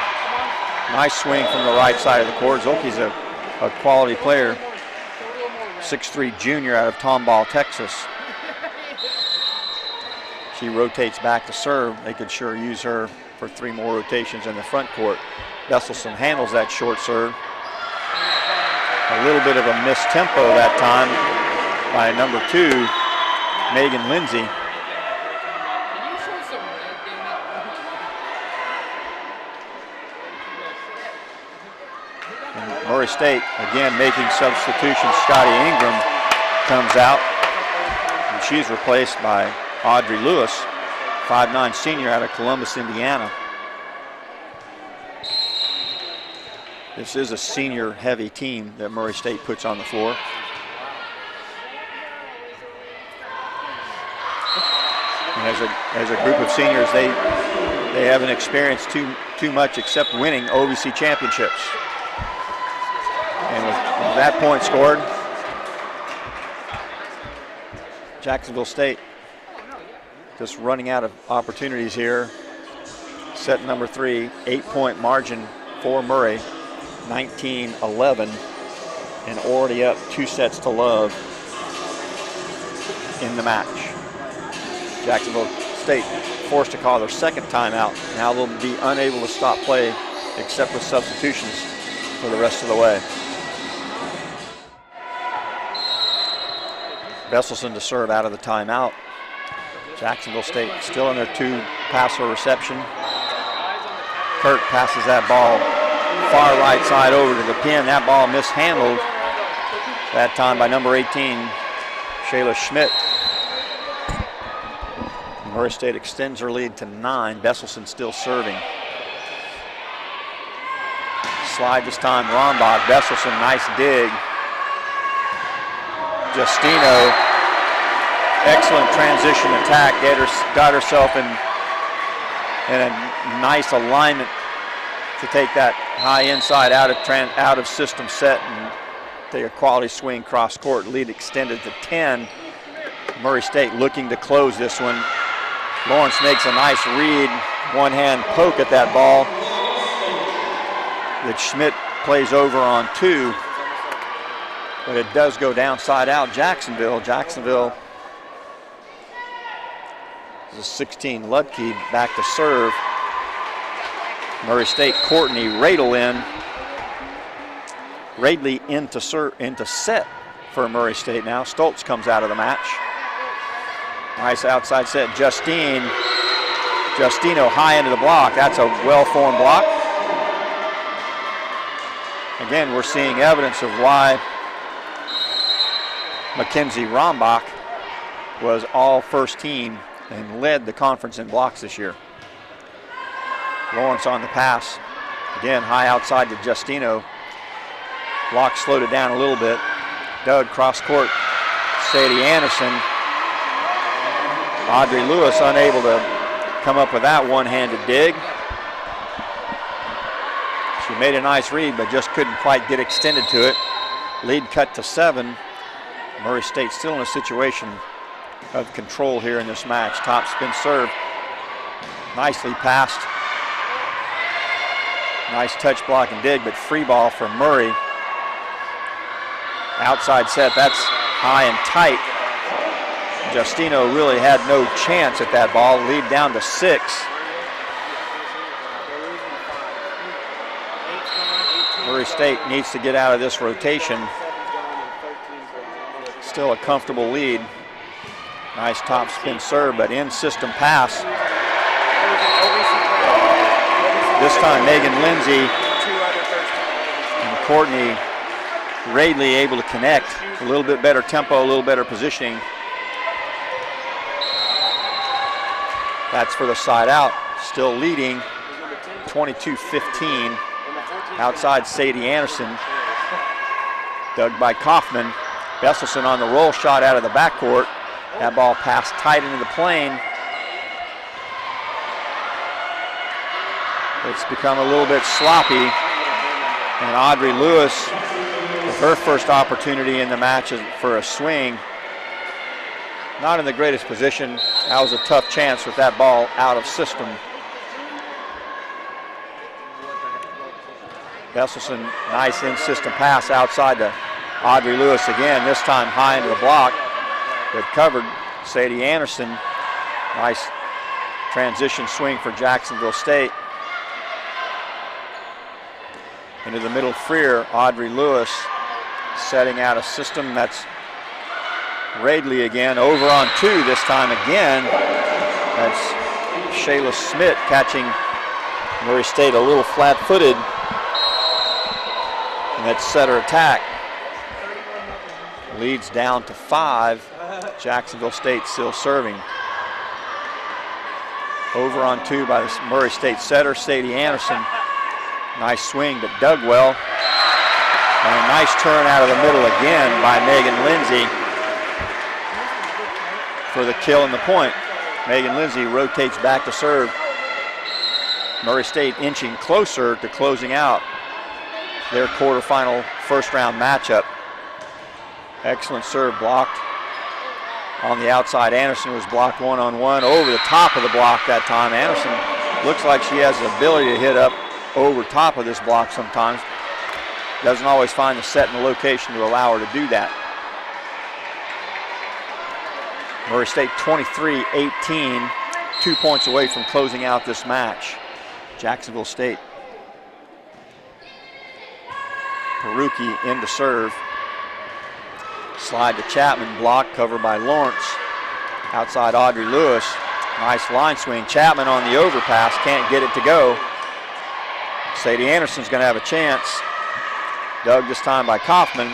Nice swing from the right side of the court. Zolke's a quality player. 6'3" junior out of Tomball, Texas. She rotates back to serve. They could sure use her for 3 more rotations in the front court. Besselson handles that short serve. A little bit of a missed tempo that time by number 2, Megan Lindsay. And Murray State again making substitutions. Scotty Ingram comes out, and she's replaced by Audrey Lewis, 5'9" senior out of Columbus, Indiana. This is a senior-heavy team that Murray State puts on the floor. And as a group of seniors, they haven't experienced too much except winning OVC championships. And with that point scored, Jacksonville State just running out of opportunities here. Set number 3, 8-point margin for Murray, 19-11, and already up 2 sets to love in the match. Jacksonville State forced to call their second timeout. Now they'll be unable to stop play except with substitutions for the rest of the way. Besselson to serve out of the timeout. Jacksonville State still in their 2-passer reception. Kirk passes that ball far right side over to the pin. That ball mishandled that time by number 18, Shayla Schmidt. Murray State extends her lead to 9. Besselson still serving. Slide this time, Rombach. Besselson, nice dig. Justino, excellent transition attack. Got herself in a nice alignment to take that high inside out of system set and take a quality swing cross court. Lead extended to 10. Murray State looking to close this one. Lawrence makes a nice read, one-hand poke at that ball that Schmidt plays over on 2, but it does go downside out. Jacksonville is a 16, Ludke back to serve. Murray State, Courtney Radel in, Radley into set for Murray State now. Stoltz comes out of the match. Nice outside set. Justino high into the block. That's a well-formed block. Again, we're seeing evidence of why Mackenzie Rombach was all first team and led the conference in blocks this year. Lawrence on the pass. Again, high outside to Justino. Block slowed it down a little bit. Doug cross court. Sadie Anderson. Audrey Lewis unable to come up with that one-handed dig. She made a nice read, but just couldn't quite get extended to it. Lead cut to 7. Murray State still in a situation of control here in this match. Top spin serve. Nicely passed. Nice touch block and dig, but free ball for Murray. Outside set, that's high and tight. Justino really had no chance at that ball. Lead down to 6. Murray State needs to get out of this rotation. Still a comfortable lead. Nice top spin serve, but in system pass. This time Megan Lindsay and Courtney Radley able to connect. A little bit better tempo, a little better positioning. That's for the side out. Still leading 22-15. Outside Sadie Anderson. Dug by Kaufman. Besselson on the roll shot out of the backcourt. That ball passed tight into the plane. It's become a little bit sloppy. And Audrey Lewis, with her first opportunity in the match for a swing, not in the greatest position. That was a tough chance with that ball out of system. Besselson, nice in-system pass outside to Audrey Lewis again, this time high into the block. They've covered Sadie Anderson. Nice transition swing for Jacksonville State. Into the middle Freer, Audrey Lewis setting out a system. That's Radley again, over on 2 this time again. That's Shayla Smith catching Murray State a little flat-footed. And that setter attack leads down to 5. Jacksonville State still serving. Over on 2 by the Murray State setter, Sadie Anderson. Nice swing, but dug well. And a nice turn out of the middle again by Megan Lindsay for the kill and the point. Megan Lindsay rotates back to serve. Murray State inching closer to closing out their quarterfinal first round matchup. Excellent serve blocked. On the outside, Anderson was blocked one-on-one over the top of the block that time. Anderson looks like she has the ability to hit up over top of this block sometimes. Doesn't always find the set and the location to allow her to do that. Murray State 23-18, 2 points away from closing out this match. Jacksonville State. Peruki into serve. Slide to Chapman, block, covered by Lawrence. Outside Audrey Lewis. Nice line swing. Chapman on the overpass, can't get it to go. Sadie Anderson's going to have a chance. Dug this time by Kaufman.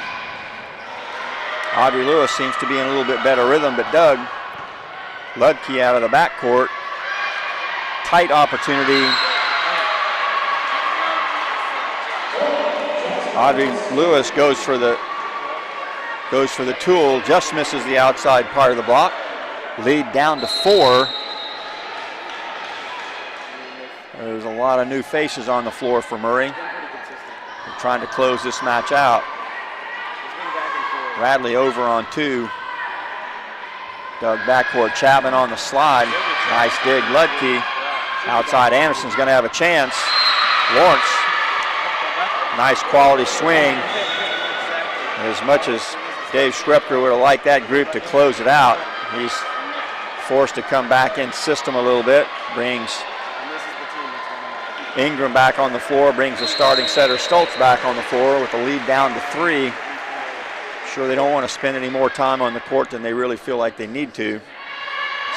Audrey Lewis seems to be in a little bit better rhythm, but Doug. Ludke out of the backcourt. Tight opportunity. Audrey Lewis goes for the tool, just misses the outside part of the block. Lead down to 4. There's a lot of new faces on the floor for Murray. They're trying to close this match out. Radley over on 2. Doug backcourt, Chapman on the slide. Nice dig, Ludke. Outside Anderson's going to have a chance. Lawrence, nice quality swing. As much as Dave Schrepker would have liked that group to close it out, he's forced to come back in system a little bit. Brings Ingram back on the floor, brings the starting setter Stoltz back on the floor with the lead down to 3. Sure, they don't want to spend any more time on the court than they really feel like they need to.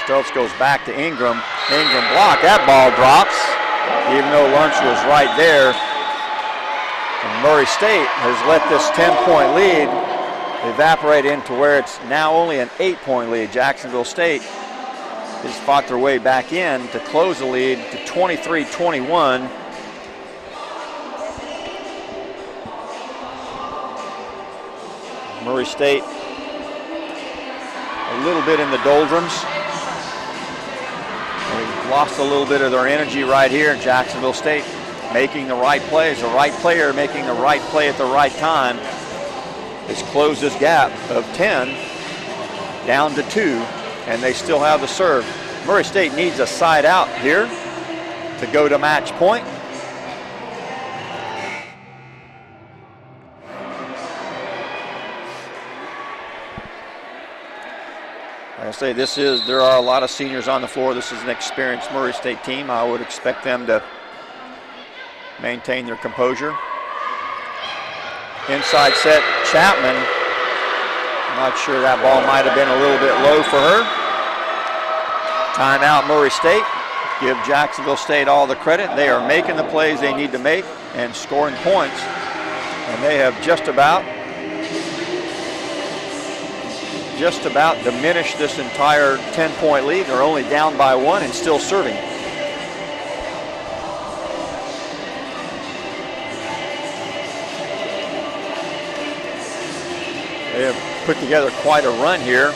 Stoltz goes back to Ingram. Ingram blocked. That ball drops, even though Lunch was right there. And Murray State has let this 10-point lead evaporate into where it's now only an 8-point lead. Jacksonville State has fought their way back in to close the lead to 23-21. Murray State a little bit in the doldrums. They lost a little bit of their energy right here. Jacksonville State making the right plays, the right player making the right play at the right time. Has closed this gap of 10 down to 2, and they still have the serve. Murray State needs a side out here to go to match point. Like I say, there are a lot of seniors on the floor. This is an experienced Murray State team. I would expect them to maintain their composure. Inside set, Chapman. I'm not sure, that ball might have been a little bit low for her. Timeout Murray State. Give Jacksonville State all the credit. They are making the plays they need to make and scoring points. And they have just about diminished this entire 10-point lead. They're only down by 1 and still serving. They have put together quite a run here.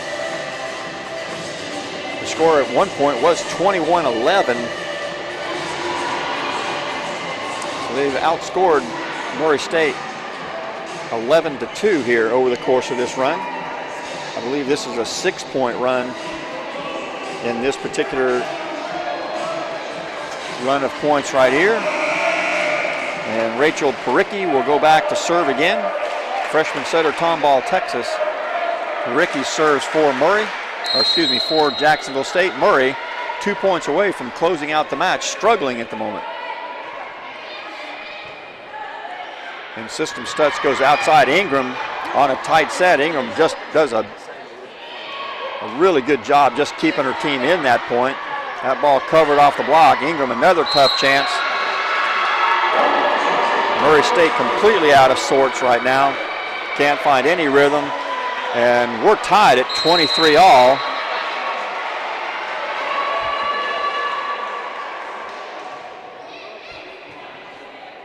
The score at one point was 21-11. So they've outscored Murray State 11-2 here over the course of this run. I believe this is a 6-point run in this particular run of points right here. And Rachel Pericki will go back to serve again. Freshman setter, Tomball, Texas. Pericki serves for Jacksonville State. Murray 2 points away from closing out the match, struggling at the moment. And System Stutz goes outside. Ingram on a tight set. Ingram just does a really good job just keeping her team in that point. That ball covered off the block. Ingram, another tough chance. Murray State completely out of sorts right now. Can't find any rhythm. And we're tied at 23 all.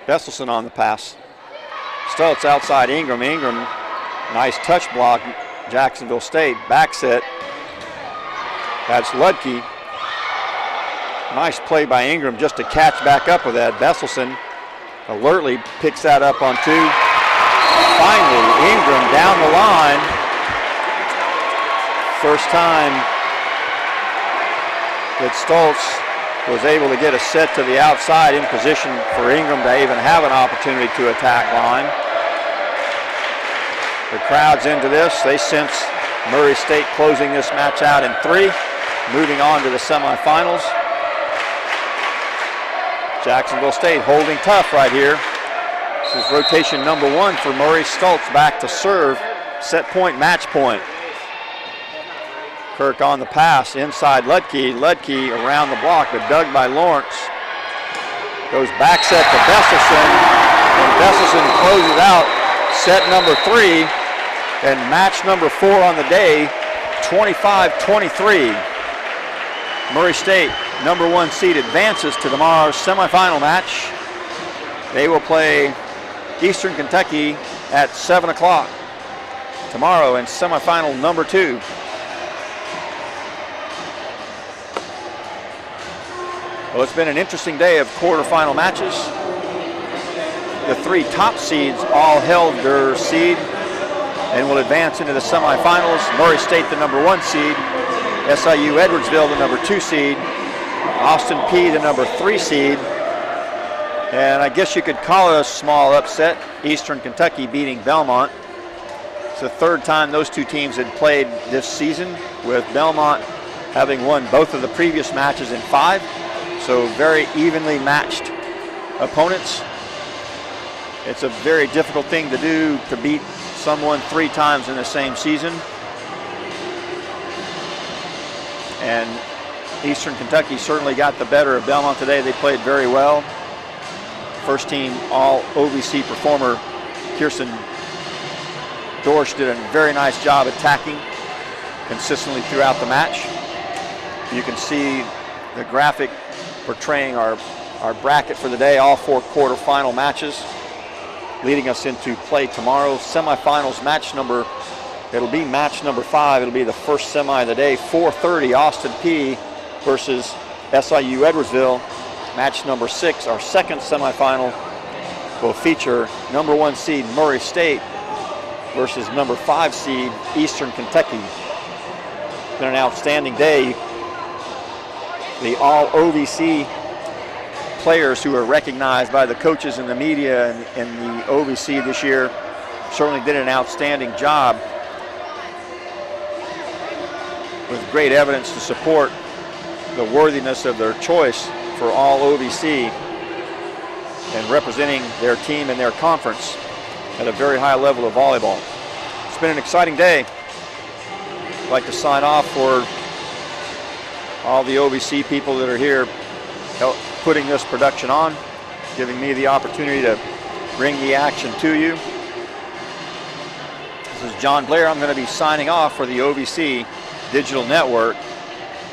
Besselson on the pass. Stutz outside Ingram. Ingram, nice touch block. Jacksonville State back set. That's Ludke. Nice play by Ingram just to catch back up with that. Besselson alertly picks that up on 2. Finally, Ingram down the line. First time that Stoltz was able to get a set to the outside in position for Ingram to even have an opportunity to attack line. The crowd's into this. They sense Murray State closing this match out in 3, moving on to the semifinals. Jacksonville State holding tough right here. This is rotation number 1 for Murray. Stoltz back to serve. Set point, match point. Kirk on the pass, inside Ludke. Ludke around the block, but dug by Lawrence. Goes back set to Besselson, and Besselson closes out set number 3, and match number 4 on the day, 25-23. Murray State, number 1 seed, advances to tomorrow's semifinal match. They will play Eastern Kentucky at 7 o'clock tomorrow in semifinal number 2. Well, it's been an interesting day of quarterfinal matches. The 3 top seeds all held their seed and will advance into the semifinals. Murray State, the number 1 seed. SIU Edwardsville, the number 2 seed. Austin Peay, the number 3 seed. And I guess you could call it a small upset. Eastern Kentucky beating Belmont. It's the 3rd time those 2 teams had played this season, with Belmont having won both of the previous matches in 5. So very evenly matched opponents. It's a very difficult thing to do, to beat someone 3 times in the same season. And Eastern Kentucky certainly got the better of Belmont today. They played very well. First team all OVC performer Kirsten Dorsch did a very nice job attacking consistently throughout the match. You can see the graphic portraying our bracket for the day, all 4 quarterfinal matches, leading us into play tomorrow. Semifinals match number, it'll be match number 5. It'll be the first semi of the day, 4:30, Austin Peay versus SIU Edwardsville. Match number 6, our second semifinal, will feature number 1 seed Murray State versus number 5 seed Eastern Kentucky. It's been an outstanding day. The all OVC players who are recognized by the coaches and the media and the OVC this year certainly did an outstanding job, with great evidence to support the worthiness of their choice for all OVC and representing their team and their conference at a very high level of volleyball. It's been an exciting day. I'd like to sign off for all the OVC people that are here putting this production on, giving me the opportunity to bring the action to you. This is John Blair. I'm going to be signing off for the OVC Digital Network.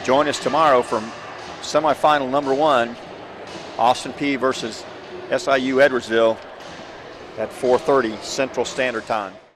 Join us tomorrow from semifinal number 1, Austin Peay versus SIU Edwardsville at 4:30 Central Standard Time.